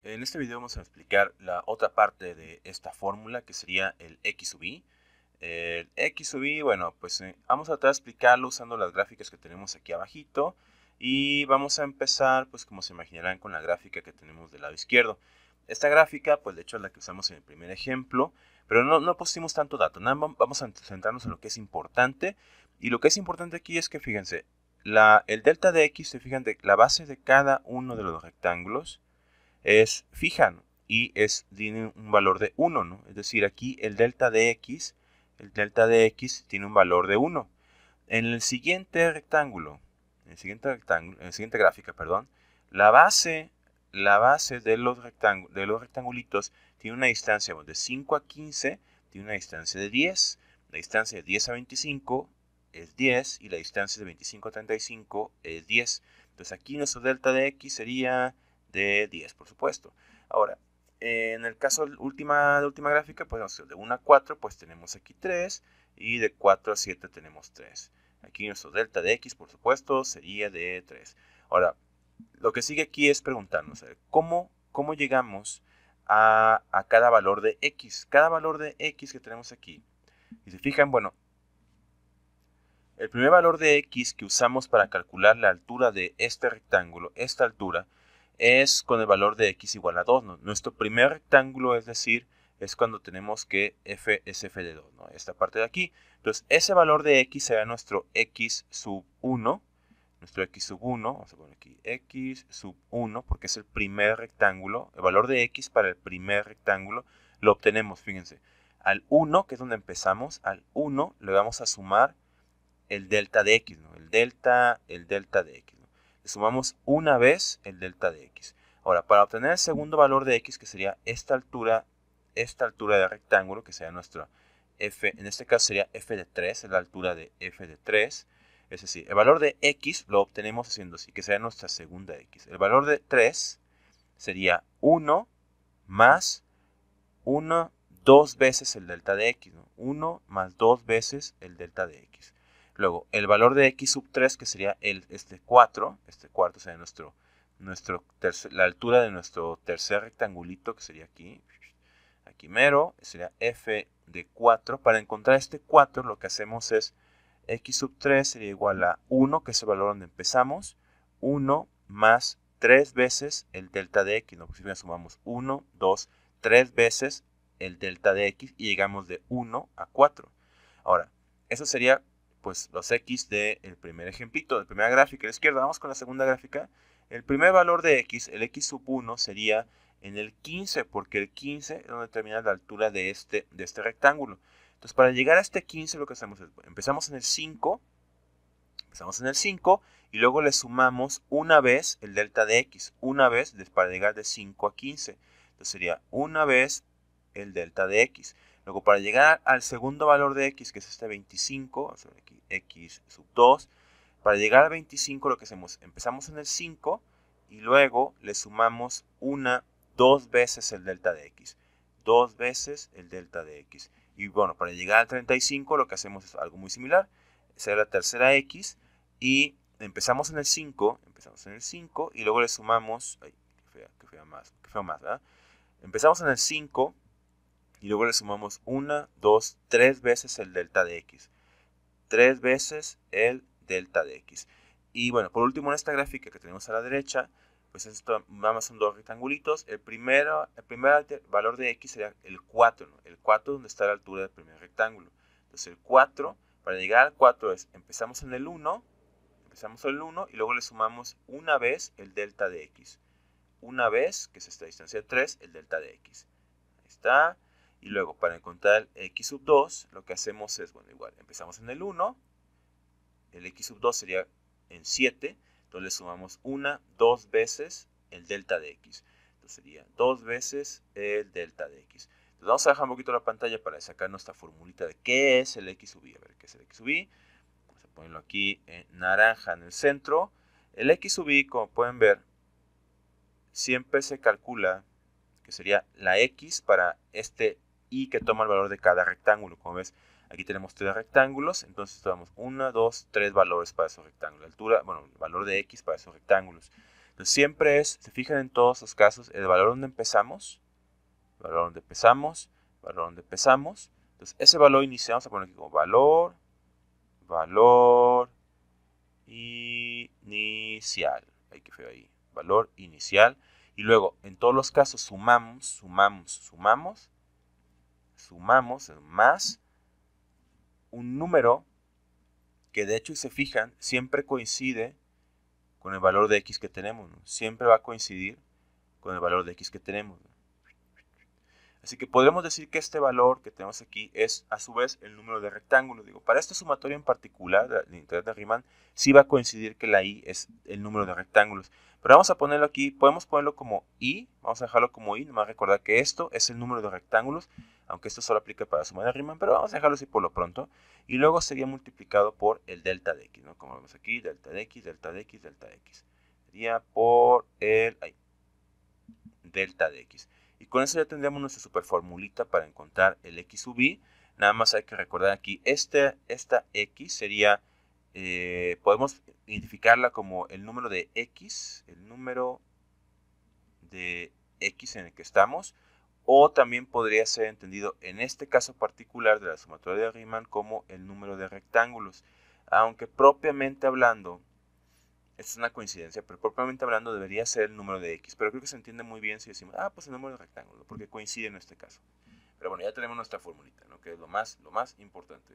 En este video vamos a explicar la otra parte de esta fórmula que sería el x sub i. El x sub i, bueno, pues vamos a tratar de explicarlo usando las gráficas que tenemos aquí abajito. Y vamos a empezar, pues como se imaginarán, con la gráfica que tenemos del lado izquierdo. Esta gráfica, pues de hecho es la que usamos en el primer ejemplo, pero no pusimos tanto dato. Nada, vamos a centrarnos en lo que es importante. Y lo que es importante aquí es que, fíjense, el delta de x, se fijan, de la base de cada uno de los rectángulos es fija, ¿no? Y tiene un valor de 1, ¿no? Es decir, aquí el delta de x tiene un valor de 1. En el siguiente rectángulo, en la siguiente gráfica, perdón, la base de los rectangulitos tiene una distancia de 5 a 15, tiene una distancia de 10. La distancia de 10 a 25 es 10 y la distancia de 25 a 35 es 10. Entonces aquí nuestro delta de x sería de 10, por supuesto. Ahora, en el caso de última gráfica, pues de 1 a 4, pues tenemos aquí 3, y de 4 a 7 tenemos 3. Aquí nuestro delta de x, por supuesto, sería de 3. Ahora, lo que sigue aquí es preguntarnos, ¿cómo llegamos a cada valor de x? Cada valor de x que tenemos aquí. Y se fijan, bueno, el primer valor de x que usamos para calcular la altura de este rectángulo, esta altura, es con el valor de x igual a 2, ¿no? Nuestro primer rectángulo, es decir, es cuando tenemos que f es f de 2, ¿no? Esta parte de aquí. Entonces, ese valor de x será nuestro x sub 1. Nuestro x sub 1, vamos a poner aquí x sub 1, porque es el primer rectángulo. El valor de x para el primer rectángulo lo obtenemos, fíjense, al 1, que es donde empezamos, al 1 le vamos a sumar el delta de x, ¿no? El delta de x, ¿no? Le sumamos una vez el delta de x. Ahora, para obtener el segundo valor de x, que sería esta altura de rectángulo, que sería nuestra f, en este caso sería f de 3, es la altura de f de 3. Es decir, el valor de x lo obtenemos haciendo así, que sería nuestra segunda x. El valor de 3 sería 1 más 1, 2 veces el delta de x, ¿no? 1 más 2 veces el delta de x. Luego, el valor de x sub 3, que sería este 4 sería la altura de nuestro tercer rectangulito, que sería aquí mero, sería f de 4. Para encontrar este 4, lo que hacemos es x sub 3 sería igual a 1, que es el valor donde empezamos, 1 más 3 veces el delta de x, ¿no? Pues si sumamos 1, 2, 3 veces el delta de x y llegamos de 1 a 4. Ahora, eso sería pues los x del primer ejemplito, de la primera gráfica a la izquierda. Vamos con la segunda gráfica. El primer valor de x, el x sub 1, sería en el 15, porque el 15 es donde termina la altura de este rectángulo. Entonces, para llegar a este 15, lo que hacemos es, empezamos en el 5, y luego le sumamos una vez el delta de x, una vez para llegar de 5 a 15. Entonces sería una vez el delta de x. Luego, para llegar al segundo valor de x, que es este 25, vamos a ver aquí, x sub 2, para llegar al 25 lo que hacemos, empezamos en el 5 y luego le sumamos dos veces el delta de x. Dos veces el delta de x. Y bueno, para llegar al 35 lo que hacemos es algo muy similar. Será la tercera x y empezamos en el 5 y luego le sumamos, ay, qué feo más, ¿verdad? Empezamos en el 5 y luego le sumamos 1, 2, 3 veces el delta de x. 3 veces el delta de x. Y bueno, por último, en esta gráfica que tenemos a la derecha, pues esto nada más son dos rectangulitos. El primer valor de x sería el 4, ¿no? El 4 donde está la altura del primer rectángulo. Entonces el 4, para llegar al 4 es, empezamos en el 1 y luego le sumamos una vez el delta de x. Una vez, que es esta distancia de 3, el delta de x. Ahí está. Y luego, para encontrar el x sub 2, lo que hacemos es, bueno, igual, empezamos en el 1, el x sub 2 sería en 7, entonces le sumamos dos veces el delta de x. Entonces sería dos veces el delta de x. Entonces vamos a dejar un poquito la pantalla para sacar nuestra formulita de qué es el x sub i. A ver, ¿qué es el x sub i? Vamos a ponerlo aquí en naranja en el centro. El x sub i, como pueden ver, siempre se calcula que sería la x para este y que toma el valor de cada rectángulo. Como ves, aquí tenemos tres rectángulos, entonces tomamos 1, 2, 3 valores para esos rectángulos. La altura, bueno, el valor de x para esos rectángulos. Entonces siempre es, se fijan en todos los casos, el valor donde empezamos, valor donde empezamos, valor donde empezamos. Entonces ese valor inicial, vamos a poner aquí como valor inicial. Ay, qué feo ahí. Valor inicial. Y luego, en todos los casos, sumamos más un número que de hecho, si se fijan, siempre coincide con el valor de x que tenemos, ¿no? Siempre va a coincidir con el valor de x que tenemos, ¿no? Así que podremos decir que este valor que tenemos aquí es a su vez el número de rectángulos. Digo, para este sumatorio en particular, de integral de Riemann, sí va a coincidir que la y es el número de rectángulos. Pero vamos a ponerlo aquí, podemos ponerlo como y, vamos a dejarlo como y, nomás recordar que esto es el número de rectángulos, aunque esto solo aplica para suma de Riemann, pero vamos a dejarlo así por lo pronto. Y luego sería multiplicado por el delta de x, ¿no? Como vemos aquí, delta de x, delta de x, delta de x. Sería por el delta de x. Y con eso ya tendríamos nuestra superformulita para encontrar el x sub i. Nada más hay que recordar aquí, esta x sería, podemos identificarla como el número de x, el número de x en el que estamos, o también podría ser entendido en este caso particular de la sumatoria de Riemann como el número de rectángulos. Aunque propiamente hablando, es una coincidencia, pero propiamente hablando debería ser el número de x, pero creo que se entiende muy bien si decimos, pues el número de rectángulo, porque coincide en este caso. Pero bueno, ya tenemos nuestra formulita, ¿no? Que es lo más importante.